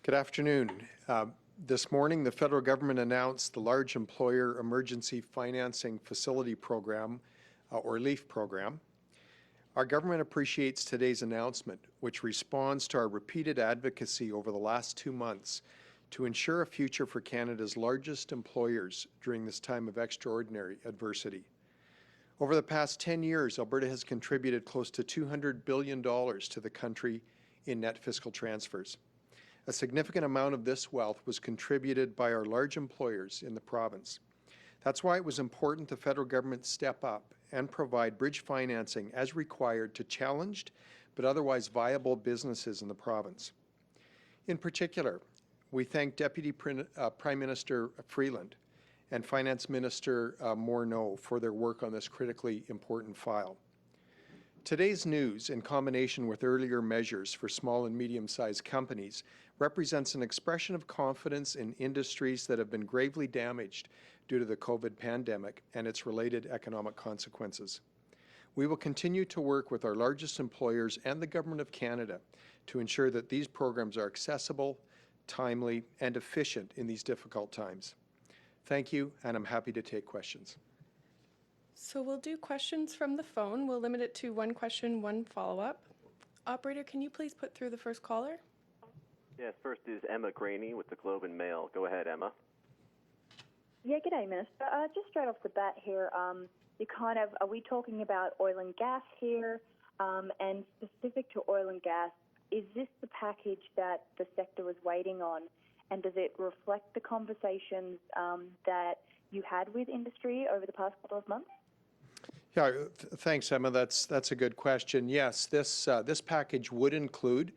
Good afternoon. This morning, the federal government announced the Large Employer Emergency Financing Facility Program, or LEAF program. Our government appreciates today's announcement, which responds to our repeated advocacy over the last 2 months to ensure a future for Canada's largest employers during this time of extraordinary adversity. Over the past 10 years, Alberta has contributed close to $200 billion to the country in net fiscal transfers. A significant amount of this wealth was contributed by our large employers in the province. That's why it was important the federal government step up and provide bridge financing as required to challenged but otherwise viable businesses in the province. In particular, we thank Deputy Prime Minister Freeland and Finance Minister Morneau for their work on this critically important file. Today's news, in combination with earlier measures for small and medium-sized companies, represents an expression of confidence in industries that have been gravely damaged due to the COVID pandemic and its related economic consequences. We will continue to work with our largest employers and the Government of Canada to ensure that these programs are accessible, timely, and efficient in these difficult times. Thank you, and I'm happy to take questions. So we'll do questions from the phone. We'll limit it to one question, one follow-up. Operator, can you please put through the first caller? Yes, first is Emma Graney with the Globe and Mail. Go ahead, Emma. Yeah, g'day, Minister. Just straight off the bat here, are we talking about oil and gas here? And specific to oil and gas, is this the package that the sector was waiting on? And does it reflect the conversations that you had with industry over the past couple of months? Yeah, thanks, Emma. That's a good question. Yes, this package would include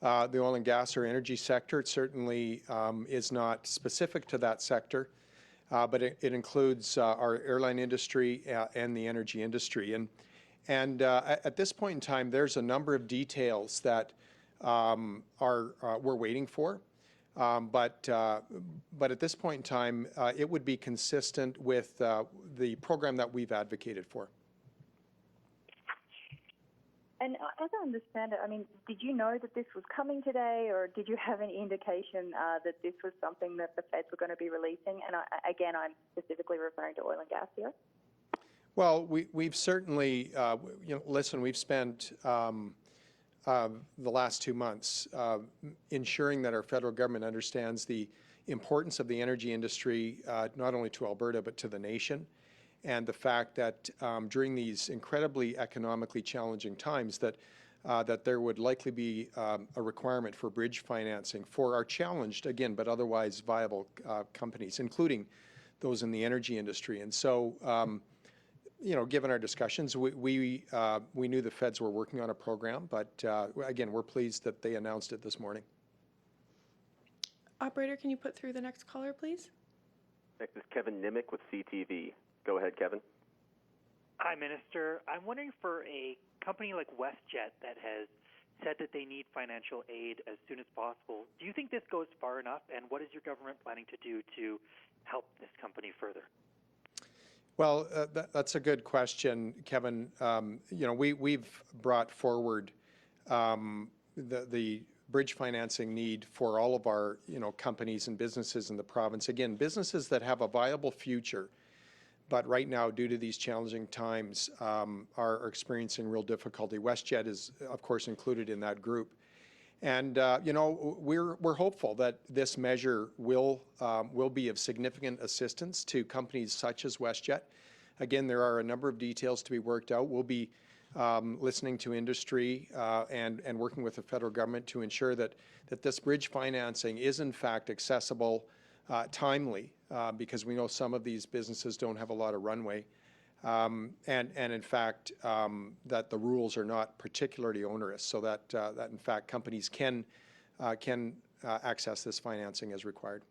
the oil and gas or energy sector. It certainly is not specific to that sector, but it includes our airline industry and the energy industry. And at this point in time, there's a number of details that we're waiting for. But at this point in time, it would be consistent with the program that we've advocated for. And as I understand it, I mean, did you know that this was coming today, or did you have any indication that this was something that the feds were going to be releasing? And again, I'm specifically referring to oil and gas here. Well, we've certainly, listen, we've spent the last 2 months ensuring that our federal government understands the importance of the energy industry, not only to Alberta, but to the nation. And the fact that during these incredibly economically challenging times that there would likely be a requirement for bridge financing for our challenged, again, but otherwise viable companies, including those in the energy industry. And so, given our discussions, we knew the feds were working on a program, but again, we're pleased that they announced it this morning. Operator, can you put through the next caller, please? Next is Kevin Nimick with CTV. Go ahead, Kevin. Hi, Minister. I'm wondering, for a company like WestJet that has said that they need financial aid as soon as possible, do you think this goes far enough, and what is your government planning to do to help this company further? Well, that's a good question, Kevin. We've brought forward the bridge financing need for all of our, companies and businesses in the province. Again, businesses that have a viable future, but right now, due to these challenging times, are experiencing real difficulty. WestJet is, of course, included in that group. And, we're hopeful that this measure will be of significant assistance to companies such as WestJet. Again, there are a number of details to be worked out. We'll be listening to industry and working with the federal government to ensure that this bridge financing is, in fact, accessible, timely, because we know some of these businesses don't have a lot of runway. And in fact, that the rules are not particularly onerous, so that in fact companies can access this financing as required.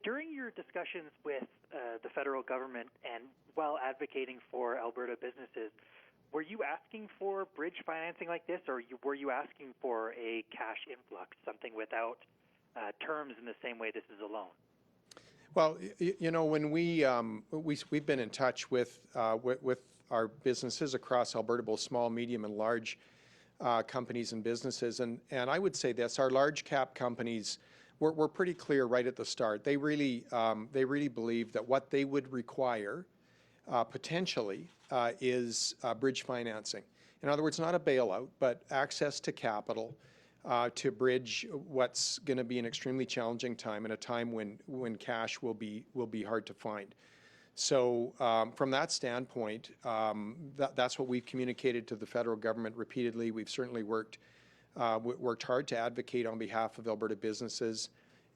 During your discussions with the federal government and while advocating for Alberta businesses, were you asking for bridge financing like this, or were you asking for a cash influx, something without terms in the same way this is a loan? Well, when we've been in touch with our businesses across Alberta, both small, medium, and large, companies and businesses. And I would say this, our large cap companies, we're pretty clear right at the start. They really believe that what they would require potentially is bridge financing. In other words, not a bailout, but access to capital to bridge what's going to be an extremely challenging time, and a time when cash will be hard to find. So from that standpoint, that's what we've communicated to the federal government repeatedly. We've certainly worked hard to advocate on behalf of Alberta businesses.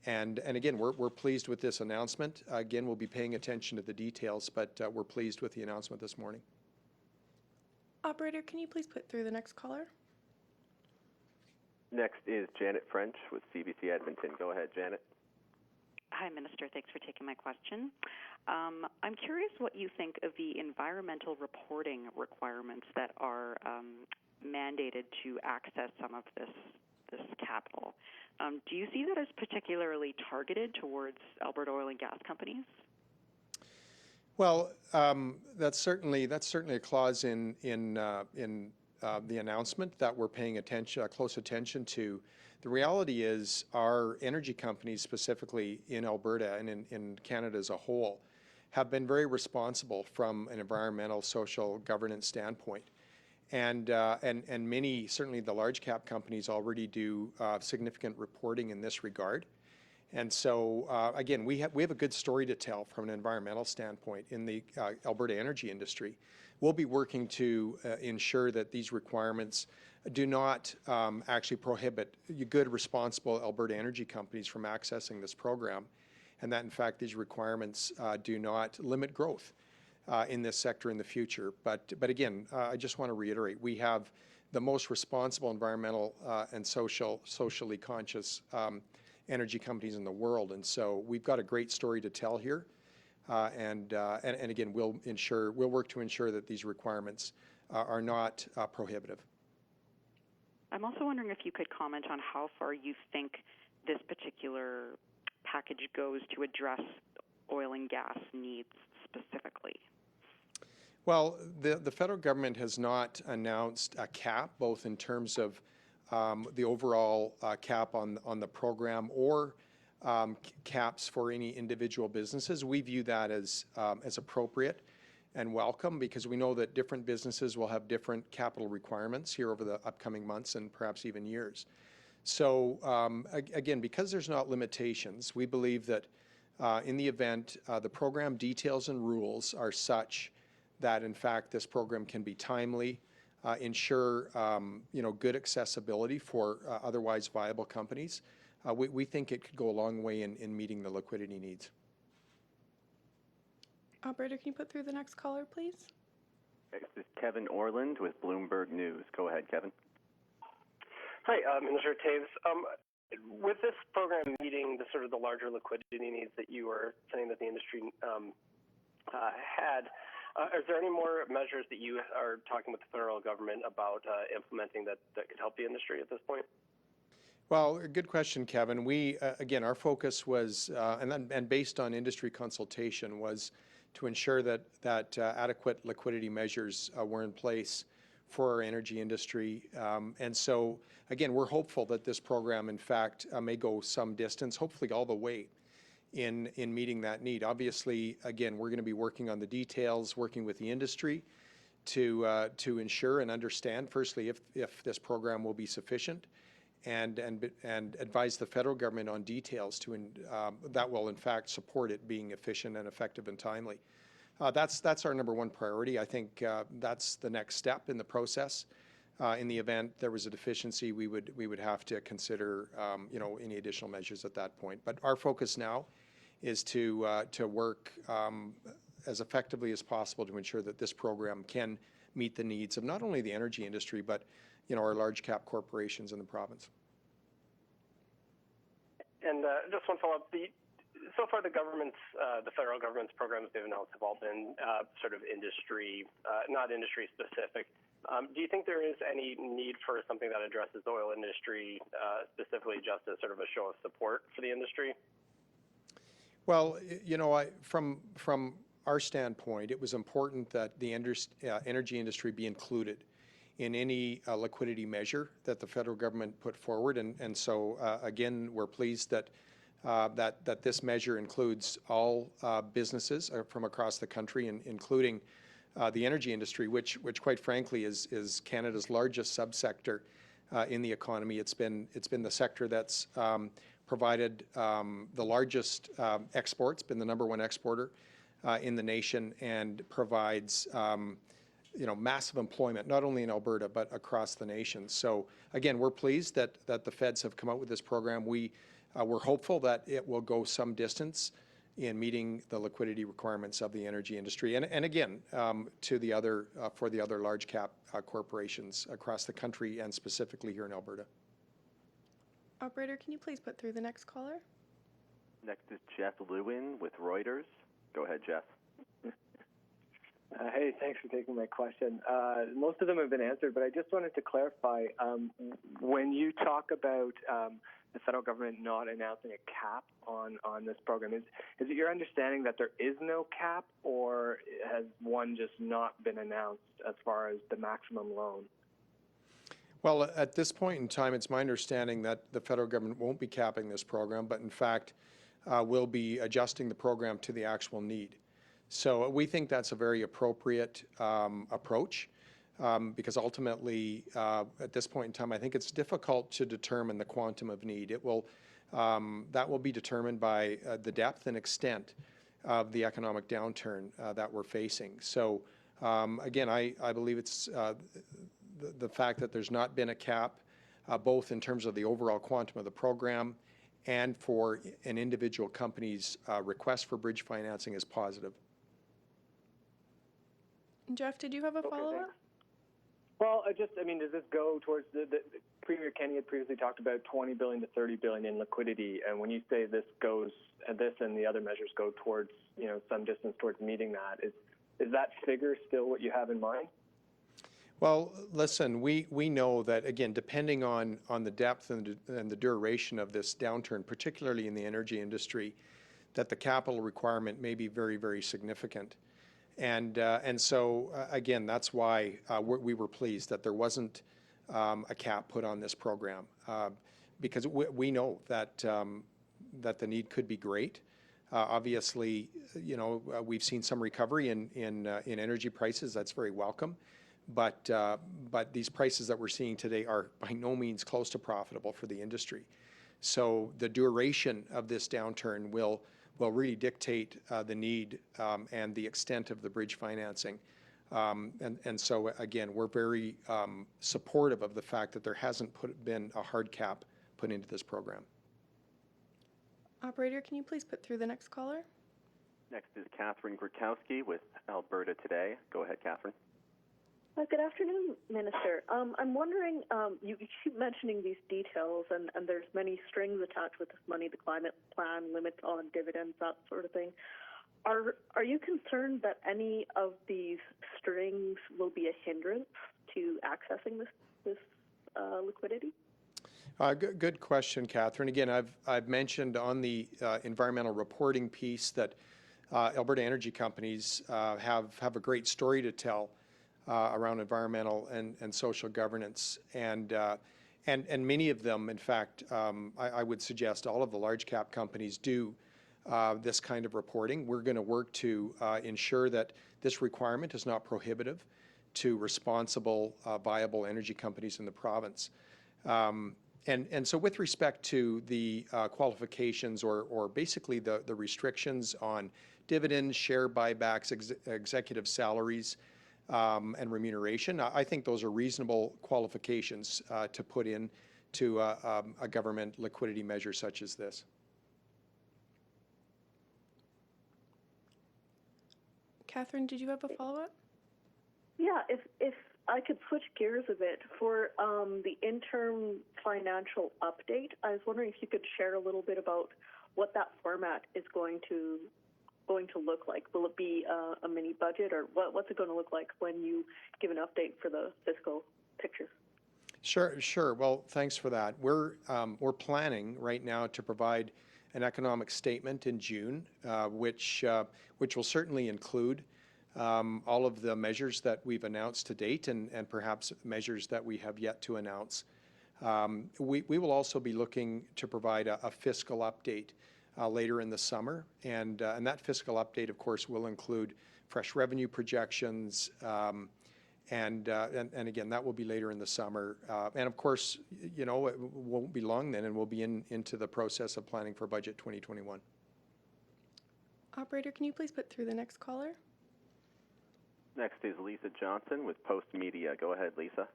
And again, we're pleased with this announcement. Again, we'll be paying attention to the details, but we're pleased with the announcement this morning. Operator, can you please put through the next caller? Next is Janet French with CBC Edmonton. Go ahead, Janet. Hi, Minister. Thanks for taking my question. I'm curious what you think of the environmental reporting requirements that are mandated to access some of this capital. Do you see that as particularly targeted towards Alberta oil and gas companies? Well, that's certainly a clause in the announcement that we're paying close attention to. The reality is our energy companies, specifically in Alberta and in Canada as a whole, have been very responsible from an environmental, social, governance standpoint. And many, certainly the large cap companies, already do significant reporting in this regard. And so, again, we have a good story to tell from an environmental standpoint in the Alberta energy industry. We'll be working to ensure that these requirements do not actually prohibit good, responsible Alberta energy companies from accessing this program, and that, in fact, these requirements do not limit growth in this sector in the future. But again, I just want to reiterate, we have the most responsible environmental and socially conscious energy companies in the world, and so we've got a great story to tell here. And again, we'll work to ensure that these requirements are not prohibitive. I'm also wondering if you could comment on how far you think this particular package goes to address oil and gas needs specifically. Well, the federal government has not announced a cap, both in terms of the overall cap on the program or caps for any individual businesses. We view that as appropriate and welcome, because we know that different businesses will have different capital requirements here over the upcoming months and perhaps even years. So again, because there's not limitations, we believe that in the event the program details and rules are such that, in fact, this program can be timely, ensure good accessibility for otherwise viable companies, we think it could go a long way in meeting the liquidity needs. Operator, can you put through the next caller, please? Next is Kevin Orland with Bloomberg News. Go ahead, Kevin. Hi, Minister Toews. With this program meeting the larger liquidity needs that you were saying that the industry had, is there any more measures that you are talking with the federal government about implementing that could help the industry at this point? Well, good question, Kevin. We, again, our focus was, and based on industry consultation, was to ensure that adequate liquidity measures were in place for our energy industry. And so, again, we're hopeful that this program, in fact, may go some distance, hopefully all the way, in meeting that need. Obviously, again, we're going to be working on the details, working with the industry to ensure and understand, firstly, if this program will be sufficient, and advise the federal government on details that will, in fact, support it being efficient and effective and timely. That's our number one priority. I think that's the next step in the process. In the event there was a deficiency, we would have to consider any additional measures at that point. But our focus now is to work as effectively as possible to ensure that this program can meet the needs of not only the energy industry, but our large cap corporations in the province. And just one follow-up. So far, the federal government's programs they've announced have all been industry, not industry specific. Do you think there is any need for something that addresses the oil industry specifically, just as sort of a show of support for the industry? Well, from our standpoint, it was important that the energy industry be included in any liquidity measure that the federal government put forward. And so, again, we're pleased that that this measure includes all businesses from across the country, including the energy industry, which quite frankly is Canada's largest subsector in the economy. It's been the sector that's provided the largest exports, been the #1 exporter in the nation, and provides massive employment, not only in Alberta, but across the nation. So again, we're pleased that the feds have come out with this program. We're hopeful that it will go some distance in meeting the liquidity requirements of the energy industry, and again, to the other for the other large cap corporations across the country, and specifically here in Alberta. Operator, can you please put through the next caller? Next is Jeff Lewin with Reuters. Go ahead, Jeff. Hey, thanks for taking my question. Most of them have been answered, but I just wanted to clarify, when you talk about the federal government not announcing a cap on this program, is it your understanding that there is no cap, or has one just not been announced as far as the maximum loan? Well, at this point in time, it's my understanding that the federal government won't be capping this program, but in fact will be adjusting the program to the actual need. So we think that's a very appropriate approach, because ultimately, at this point in time, I think it's difficult to determine the quantum of need. It will that will be determined by the depth and extent of the economic downturn that we're facing. So again, I believe it's the fact that there's not been a cap, both in terms of the overall quantum of the program and for an individual company's request for bridge financing, is positive. Jeff, did you have a follow-up? Well, does this go towards the Premier Kenney had previously talked about $20 billion to $30 billion in liquidity, and when you say this and the other measures go towards, some distance towards meeting that, is that figure still what you have in mind? Well, listen, we know that, again, depending on the depth and the duration of this downturn, particularly in the energy industry, that the capital requirement may be very, very significant. And so, again, that's why we were pleased that there wasn't a cap put on this program, because we know that the need could be great. Obviously, we've seen some recovery in energy prices. That's very welcome. But these prices that we're seeing today are by no means close to profitable for the industry. So the duration of this downturn will really dictate the need and the extent of the bridge financing. And so, again, we're very supportive of the fact that there hasn't been a hard cap put into this program. Operator, can you please put through the next caller? Next is Catherine Grukowski with Alberta Today. Go ahead, Catherine. Good afternoon, Minister. I'm wondering, you keep mentioning these details, and there's many strings attached with this money, the climate plan, limits on dividends, that sort of thing. Are you concerned that any of these strings will be a hindrance to accessing this liquidity? Good question, Catherine. Again, I've mentioned on the environmental reporting piece that Alberta energy companies have a great story to tell around environmental and social governance, and many of them, in fact, I would suggest all of the large cap companies do this kind of reporting. We're going to work to ensure that this requirement is not prohibitive to responsible, viable energy companies in the province. And so with respect to the qualifications or basically the restrictions on dividends, share buybacks, executive salaries, and remuneration, I think those are reasonable qualifications to put in to a government liquidity measure such as this. Catherine, did you have a follow-up? Yeah, if I could switch gears a bit for the interim financial update, I was wondering if you could share a little bit about what that format is going to look like. Will it be a mini budget, or what's it going to look like when you give an update for the fiscal picture? Sure. Well, thanks for that. We're planning right now to provide an economic statement in June, which will certainly include all of the measures that we've announced to date and perhaps measures that we have yet to announce. We will also be looking to provide a fiscal update later in the summer, and that fiscal update, of course, will include fresh revenue projections, and again, that will be later in the summer. And of course, you know, it won't be long then, and we'll be into the process of planning for budget 2021. Operator, can you please put through the next caller? Next is Lisa Johnson with Post Media. Go ahead, Lisa.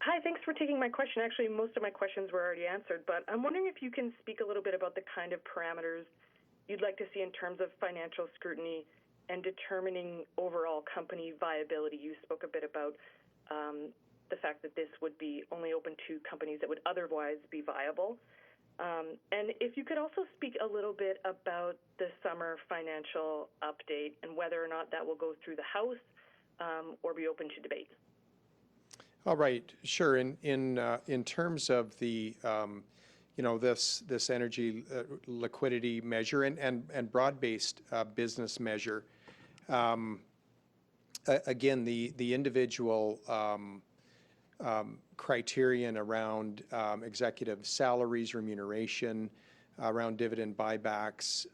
Hi, thanks for taking my question. Actually, most of my questions were already answered, but I'm wondering if you can speak a little bit about the kind of parameters you'd like to see in terms of financial scrutiny and determining overall company viability. You spoke a bit about the fact that this would be only open to companies that would otherwise be viable. And if you could also speak a little bit about the summer financial update and whether or not that will go through the House or be open to debate. All right, sure. In terms of the you know, this energy liquidity measure and broad-based business measure, again, the individual criterion around executive salaries, remuneration, around dividend buybacks,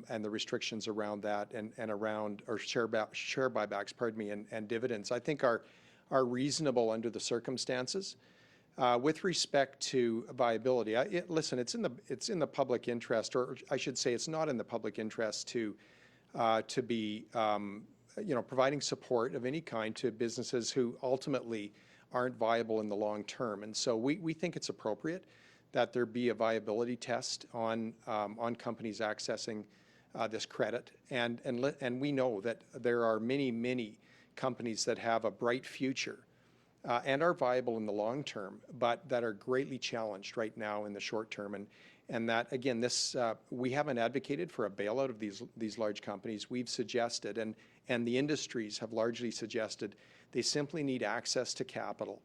and the restrictions around that, and around or share buybacks, pardon me, and dividends, I think are reasonable under the circumstances. With respect to viability, listen, it's in the public interest, or I should say, it's not in the public interest to be you know, providing support of any kind to businesses who ultimately aren't viable in the long term. And so we think it's appropriate that there be a viability test on companies accessing this credit. And we know that there are many companies that have a bright future and are viable in the long term, but that are greatly challenged right now in the short term. And that, again, this we haven't advocated for a bailout of these large companies. We've suggested, and the industries have largely suggested, they simply need access to capital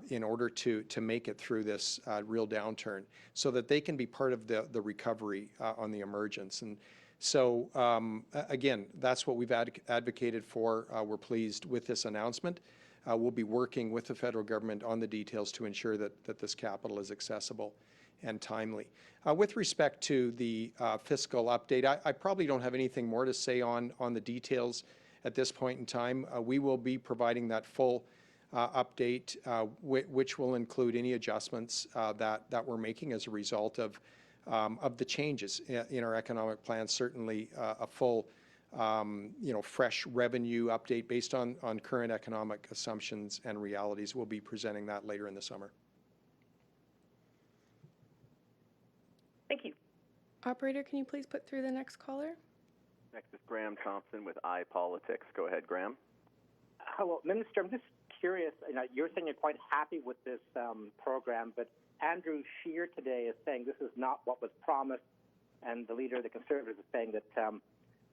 in order to make it through this real downturn, so that they can be part of the recovery on the emergence. And so, again, that's what we've advocated for. We're pleased with this announcement. We'll be working with the federal government on the details to ensure that this capital is accessible and timely. With respect to the fiscal update, I probably don't have anything more to say on the details at this point in time. We will be providing that full update, which will include any adjustments that we're making as a result of the changes in our economic plan. Certainly a full you know, fresh revenue update based on current economic assumptions and realities. We'll be presenting that later in the summer. Thank you. Operator, can you please put through the next caller? Next is Graham Thompson with iPolitics. Go ahead, Graham. Hello, Minister. I'm just curious. You know, you're saying you're quite happy with this program, but Andrew Scheer today is saying this is not what was promised, and the leader of the Conservatives is saying that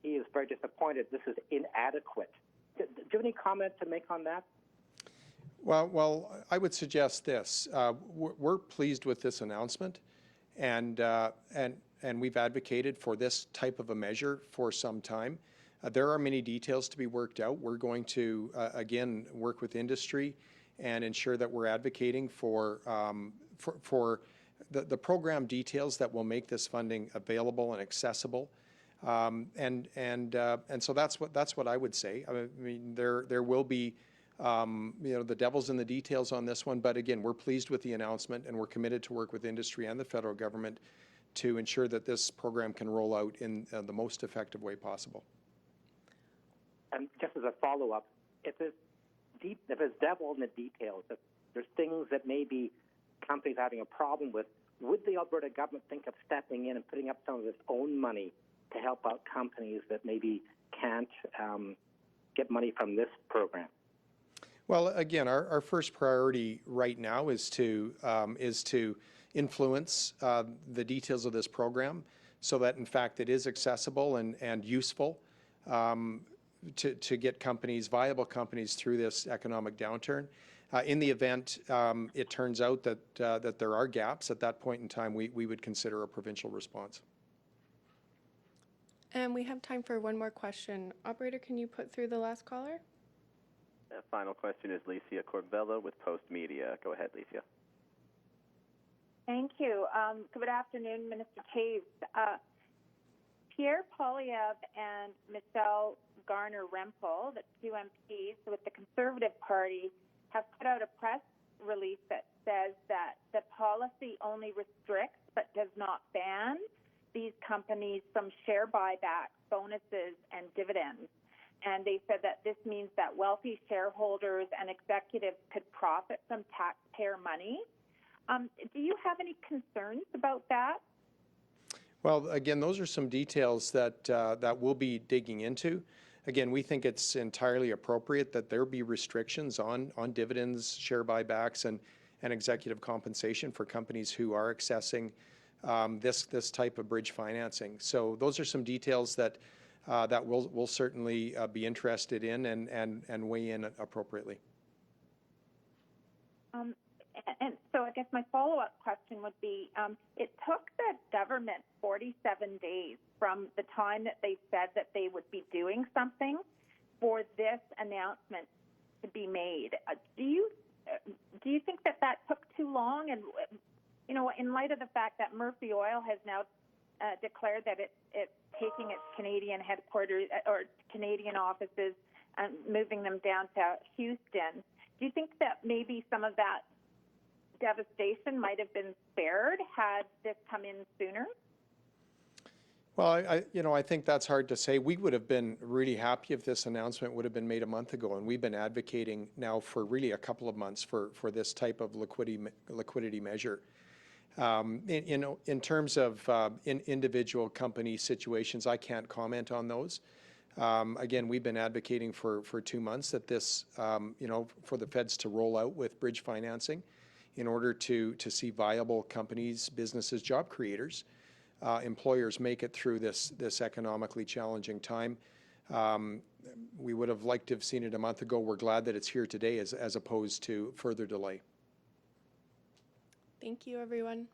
he is very disappointed. This is inadequate. Do you have any comment to make on that? Well, I would suggest this. We're pleased with this announcement, and we've advocated for this type of a measure for some time. There are many details to be worked out. We're going to, again, work with industry and ensure that we're advocating for the program details that will make this funding available and accessible. And so that's what I would say. I mean, there will be you know, the devil's in the details on this one, but again, we're pleased with the announcement, and we're committed to work with industry and the federal government to ensure that this program can roll out in the most effective way possible. And just as a follow-up, if it's devil in the details, if there's things that maybe companies are having a problem with, would the Alberta government think of stepping in and putting up some of its own money to help out companies that maybe can't get money from this program? Well, again, our first priority right now is to influence the details of this program so that, in fact, it is accessible and useful to get companies, viable companies, through this economic downturn. In the event it turns out that there are gaps, at that point in time, we would consider a provincial response. And we have time for one more question. Operator, can you put through the last caller? The final question is Licia Corbella with Post Media. Go ahead, Licia. Thank you. Good afternoon, Minister Toews. Pierre Poilievre and Michelle Garner-Rempel, the two MPs with the Conservative Party, have put out a press release that says that the policy only restricts but does not ban these companies from share buybacks, bonuses, and dividends. And they said that this means that wealthy shareholders and executives could profit from taxpayer money. Do you have any concerns about that? Well, again, those are some details that that we'll be digging into. Again, we think it's entirely appropriate that there be restrictions on dividends, share buybacks, and executive compensation for companies who are accessing this type of bridge financing. So those are some details that that we'll certainly be interested in and weigh in appropriately. And so I guess my follow-up question would be, it took the government 47 days from the time that they said that they would be doing something for this announcement to be made. Do you think that that took too long? And, you know, in light of the fact that Murphy Oil has now declared that it's taking its Canadian headquarters or Canadian offices and moving them down to Houston, do you think that maybe some of that devastation might have been spared had this come in sooner? Well, I think that's hard to say. We would have been really happy if this announcement would have been made a month ago, and we've been advocating now for really a couple of months for this type of liquidity measure. In terms of individual company situations, I can't comment on those. Again, we've been advocating for 2 months that this, for the feds to roll out with bridge financing in order to see viable companies, businesses, job creators, employers make it through this economically challenging time. We would have liked to have seen it a month ago. We're glad that it's here today as opposed to further delay. Thank you, everyone.